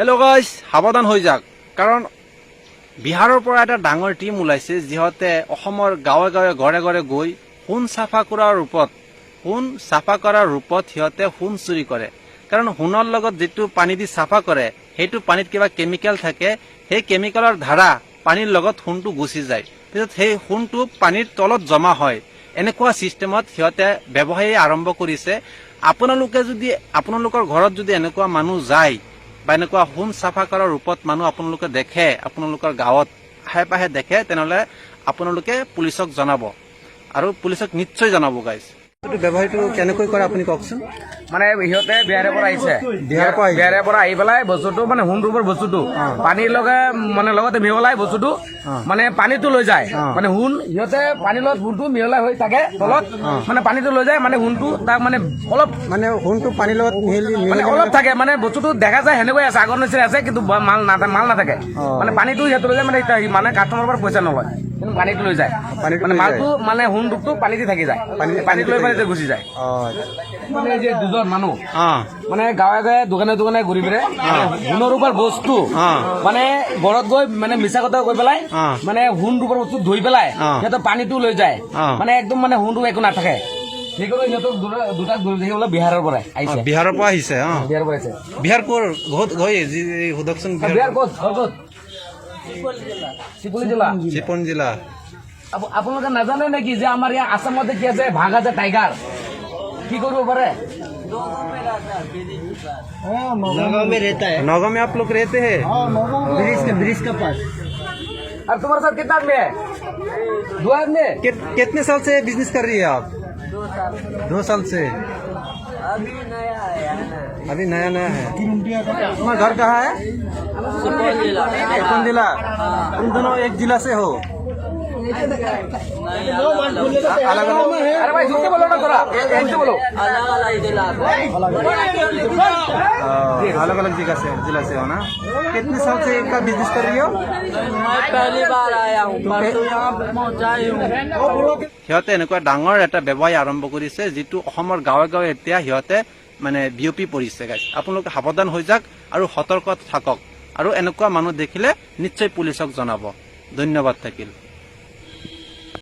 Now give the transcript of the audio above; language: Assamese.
হেল্ল' গাইজ, সাৱধান হৈ যাওক, কাৰণ বিহাৰৰ পৰা এটা ডাঙৰ টিম ওলাইছে যিহঁতে অসমৰ গাঁৱে গাঁৱে ঘৰে ঘৰে গৈ সোণ চাফা কৰাৰ ৰূপত সিহঁতে সোণ চুৰি কৰে। কাৰণ সোণৰ লগত যিটো পানী দি চাফা কৰে সেইটো পানীত কিবা কেমিকেল থাকে, সেই কেমিকেলৰ ধাৰা পানীৰ লগত সোণটো গুচি যায়, পিছত সেই সোণটো পানীৰ তলত জমা হয়। এনেকুৱা চিষ্টেমত সিহঁতে ব্যৱসায় আৰম্ভ কৰিছে। আপোনালোকে যদি আপোনালোকৰ ঘৰত যদি এনেকুৱা মানুহ যায় বা এনেকুৱা সোণ চাফা কৰাৰ ৰূপত মানুহ আপোনালোকে দেখে, আপোনালোকৰ গাঁৱত আহে পাহে দেখে, তেনেহ'লে আপোনালোকে পুলিচক জনাব আৰু পুলিচক নিশ্চয় জনাব গাইজ। ব্যৱসায়টো কেনেকৈ কৰে আপুনি কওকচোন। মানে সিহঁতে বিহাৰৰ পৰা আহিছে, বিহাৰৰ পৰা আহি পেলাই বস্তুটো মানে সোণ ৰূপৰ বস্তুটো পানীৰ লগতে মিহলাই বস্তুটো মানে পানীটো লৈ যায়। মানে সোণ সিহঁতে পানীৰ লগত সোণটো মিহলাই হৈ থাকে তলত, মানে পানীটো লৈ যায়, মানে সোণটো তাক মানে অলপ মানে সোণটো পানীৰ লগত মানে অলপ থাকে, মানে বস্তুটো দেখা যায় সেনেকৈ আছে, আগৰ নিচিনা আছে, কিন্তু মাল নাথাকে। মানে পানীটো সিহঁতে লৈ যায়, মানে কাষ্টমাৰৰ পৰা পইচা নলয়, কিন্তু পানীটো লৈ যায়। মানে মালটো মানে সোণ ৰূপটো পানীতে থাকি যায়, পানীত লৈ পানীতে গুচি যায়। মানে এই যে দুজন মানুহ মানে গাঁৱে গাঁৱে দোকানে দোকানে ঘূৰি ফুৰে, সোণৰ ৰূপৰ বস্তু মানে ঘৰত গৈ মানে মিছা কথা কৈ পেলাই মানে সোণ ৰূপৰ বস্তু ধুই পেলাই সিহঁতে পানীটো লৈ যায়, মানে একদম মানে সোণটো একো নাথাকে। সেইকাৰণে সিহঁতক দুটা ঘূৰি থাকিবলৈ বিহাৰৰ পৰা আহিছে। বিহাৰৰ পৰা আহিছে। বিহাৰৰ পৰা আহিছে। বিহাৰ ক'ৰ সোধকচোন। বিহাৰ ক'ত? চিপন জিলা। আপোনালোকে নাজানে নেকি যে আমাৰ ইয়াত আসামতে কি আছে, বাঘ আছে, টাইগাৰ, কি কৰিব পাৰে? नौगांव में आप लोग रहते हैं? ब्रिज के पास। और तुम्हारे साथ कितना आदमी है? 2 आदमी। कितने साल से बिजनेस कर रही है आप? 2 साल से। अभी नया है। तुम्हारा घर कहाँ है? चिपन जिला। तुम दोनों एक जिला से हो? अलग अरे भाई झूठ बोलो ना, थोड़ा ऐसे बोलो। अलग अलग जिला से हो ना? कितने साल से इनका बिजनेस कर रही हो? मैं पहली बार आया हूँ, परसों यहाँ पहुँचाई हूँ। সিহঁতে এনেকুৱা ডাঙৰ এটা ব্যৱসায় আৰম্ভ কৰিছে যিটো অসমৰ গাঁৱে গাঁৱে এতিয়া সিহঁতে মানে বিয়পি পৰিছে গাইজ। আপোনালোকে সাৱধান হৈ যাওক আৰু সতৰ্ক থাকক, আৰু এনেকুৱা মানুহ দেখিলে নিশ্চয় পুলিচক জনাব। ধন্যবাদ থাকিল।